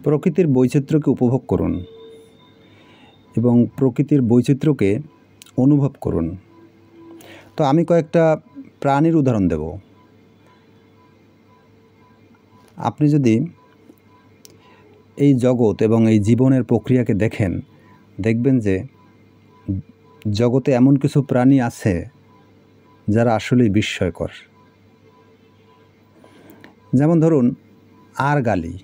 প্রকৃতির বৈচিত্র্যকে উপভোগ করুন এবং প্রকৃতির বৈচিত্র্যকে অনুভব করুন। তো আমি কয়েকটা প্রাণীর উদাহরণ দেব। আপনি যদি এই জগৎ এবং এই জীবনের প্রক্রিয়াকে দেখেন, দেখবেন যে জগতে এমন কিছু প্রাণী আছে যারা আসলেই বিস্ময়কর। যেমন ধরুন আরগালি,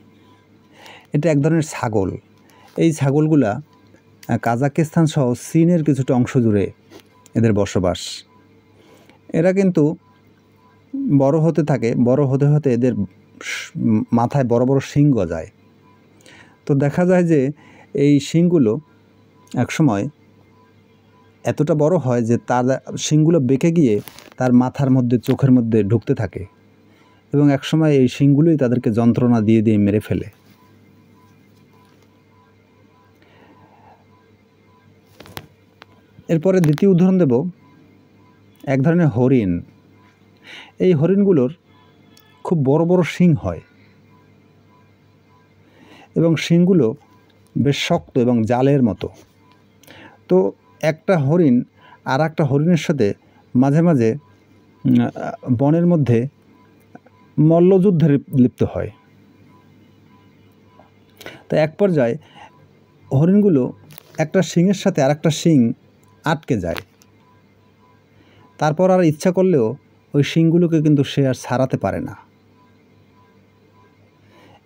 এটা এক ধরনের ছাগল। এই ছাগলগুলা কাজাকিস্তান সহ চীনের কিছুটা অংশ জুড়ে এদের বসবাস। এরা কিন্তু বড় হতে থাকে, বড় হতে হতে এদের মাথায় বড় বড় শিং গজায়। তো দেখা যায় যে এই শিংগুলো একসময় এতটা বড় হয় যে তার শিংগুলো বেঁকে গিয়ে তার মাথার মধ্যে, চোখের মধ্যে ঢুকতে থাকে এবং একসময় এই শিংগুলোই তাদেরকে যন্ত্রণা দিয়ে দিয়ে মেরে ফেলে। এরপরে দ্বিতীয় উদাহরণ দেব এক ধরনের হরিণ। এই হরিণগুলোর খুব বড় বড় শিং হয় এবং শিংগুলো বেশ শক্ত এবং জালের মতো। তো একটা হরিণ আর একটা হরিণের সাথে মাঝে মাঝে বনের মধ্যে মল্লযুদ্ধে লিপ্ত হয়। তো এক পর্যায়ে হরিণগুলো একটা শিংয়ের সাথে আর একটা শিং আটকে যায়। তারপর আর ইচ্ছা করলেও ওই শিংগুলোকে কিন্তু সে আর ছাড়াতে পারে না।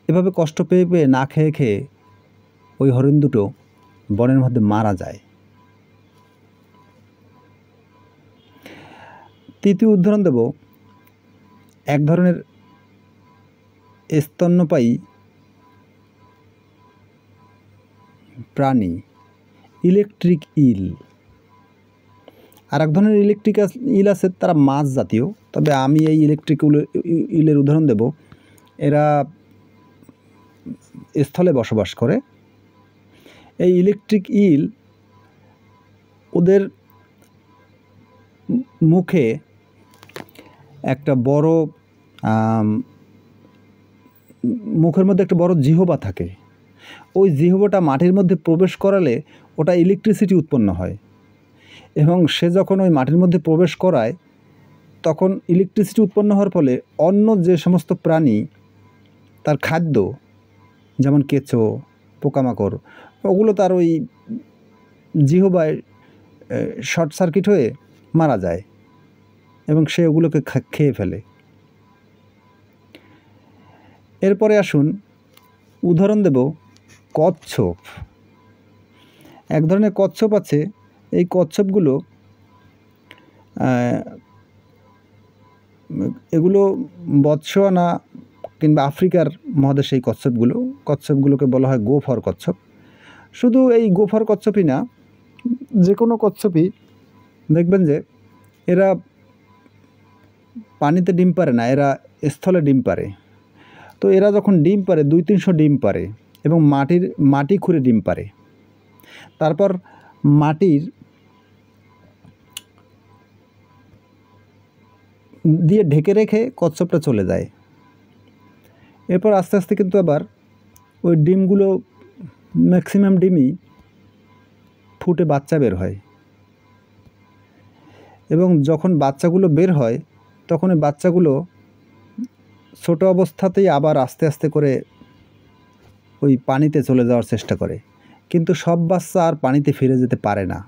এভাবে কষ্ট পেয়ে পেয়ে, না খেয়ে খেয়ে ওই হরিণ দুটো বনের মধ্যে মারা যায়। তৃতীয় উদাহরণ দেব এক ধরনের স্তন্যপায়ী প্রাণী, ইলেকট্রিক ইল। আর এক ধরনের ইলেকট্রিক ইল আছে, তারা মাছ জাতীয়। তবে আমি এই ইলেকট্রিক ইলের উদাহরণ দেব। এরা স্থলে বসবাস করে। এই ইলেকট্রিক ইল ওদের মুখে একটা বড় মুখের মধ্যে একটা বড় জিহ্বা থাকে। ওই জিহ্বাটা মাটির মধ্যে প্রবেশ করালে ওটা ইলেকট্রিসিটি উৎপন্ন হয় এবং সে যখন ওই মাটির মধ্যে প্রবেশ করায় তখন ইলেকট্রিসিটি উৎপন্ন হওয়ার ফলে অন্য যে সমস্ত প্রাণী তার খাদ্য, যেমন কেঁচো, পোকামাকড়, ওগুলো তার ওই জিহ্বায় শর্ট সার্কিট হয়ে মারা যায় এবং সে ওগুলোকে খেয়ে ফেলে। এরপরে আসুন উদাহরণ দেব কচ্ছপ। এক ধরনের কচ্ছপ আছে। এই কচ্ছপগুলো এগুলো বতসোয়ানা কিংবা আফ্রিকার মহাদেশে এই কচ্ছপগুলোকে বলা হয় গোফর কচ্ছপ। শুধু এই গোফর কচ্ছপই না, যে কোনো কচ্ছপই দেখবেন যে এরা পানিতে ডিম পারে না, এরা স্থলে ডিম পারে। তো এরা যখন ডিম পারে 200-300 ডিম পারে এবং মাটি খুঁড়ে ডিম পারে। তারপর মাটির দিয়ে ঢেকে রেখে কচ্ছপটা চলে যায়। এরপর আস্তে আস্তে কিন্তু আবার ওই ডিমগুলো, ম্যাক্সিমাম ডিমই ফুটে বাচ্চা বের হয় এবং যখন বাচ্চাগুলো বের হয় তখন ওই বাচ্চাগুলো ছোট অবস্থাতেই আবার আস্তে আস্তে করে ওই পানিতে চলে যাওয়ার চেষ্টা করে, কিন্তু সব বাচ্চা আর পানিতে ফিরে যেতে পারে না।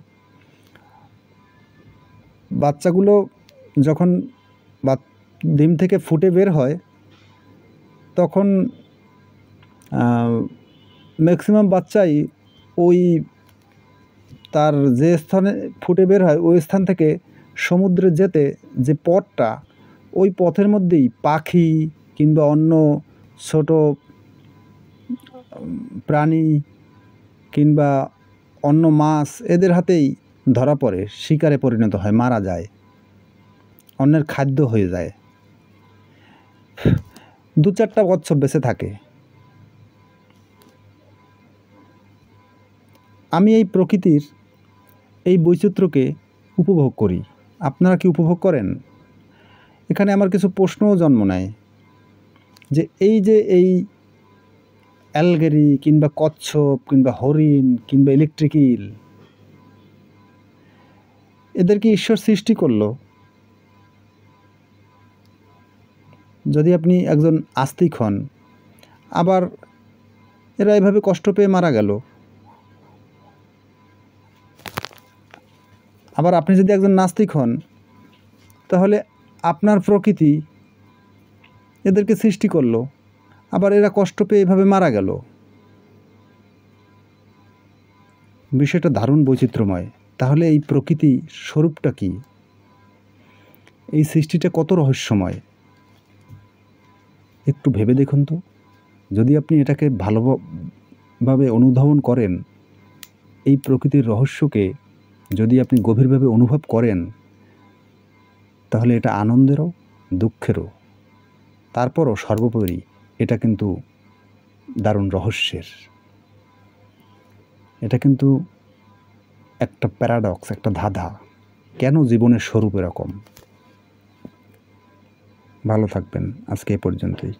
বাচ্চাগুলো যখন ডিম থেকে ফুটে বের হয় তখন ম্যাক্সিমাম বাচ্চাই ওই তার যে স্থানে ফুটে বের হয় ওই স্থান থেকে সমুদ্রে যেতে যে পথটা, ওই পথের মধ্যেই পাখি কিংবা অন্য ছোট প্রাণী কিংবা অন্য মাছ এদের হাতেই ধরা পড়ে, শিকারে পরিণত হয়, মারা যায়, অন্যের খাদ্য হয়ে যায়। 2-4টা কচ্ছপ বেঁচে থাকে। আমি এই প্রকৃতির এই বৈচিত্র্যকে উপভোগ করি। আপনারা কি উপভোগ করেন? এখানে আমার কিছু প্রশ্নও জন্ম নেয় যে এই অ্যালগেরি কিংবা কচ্ছপ কিংবা হরিণ কিংবা ইলেকট্রিক ইল, এদেরকে ঈশ্বর সৃষ্টি করলো। যদি আপনি একজন আস্তিক হন, আবার এরা এভাবে কষ্ট পেয়ে মারা গেল। আবার আপনি যদি একজন নাস্তিক হন, তাহলে আপনার প্রকৃতি এদেরকে সৃষ্টি করলো, আবার এরা কষ্ট পেয়ে এভাবে মারা গেল। বিষয়টা দারুণ বৈচিত্র্যময়। তাহলে এই প্রকৃতি স্বরূপটা কি? এই সৃষ্টিটা কত রহস্যময়, একটু ভেবে দেখুন তো। যদি আপনি এটাকে ভালোভাবে অনুধাবন করেন, এই প্রকৃতির রহস্যকে যদি আপনি গভীরভাবে অনুভব করেন, তাহলে এটা আনন্দেরও দুঃখেরও, তারপরও সর্বোপরি এটা কিন্তু দারুণ রহস্যের। এটা কিন্তু একটা প্যারাডক্স, একটা ধাঁধা। কেন জীবনের স্বরূপ এরকম? ভালো থাকবেন, আজকে এ পর্যন্তই।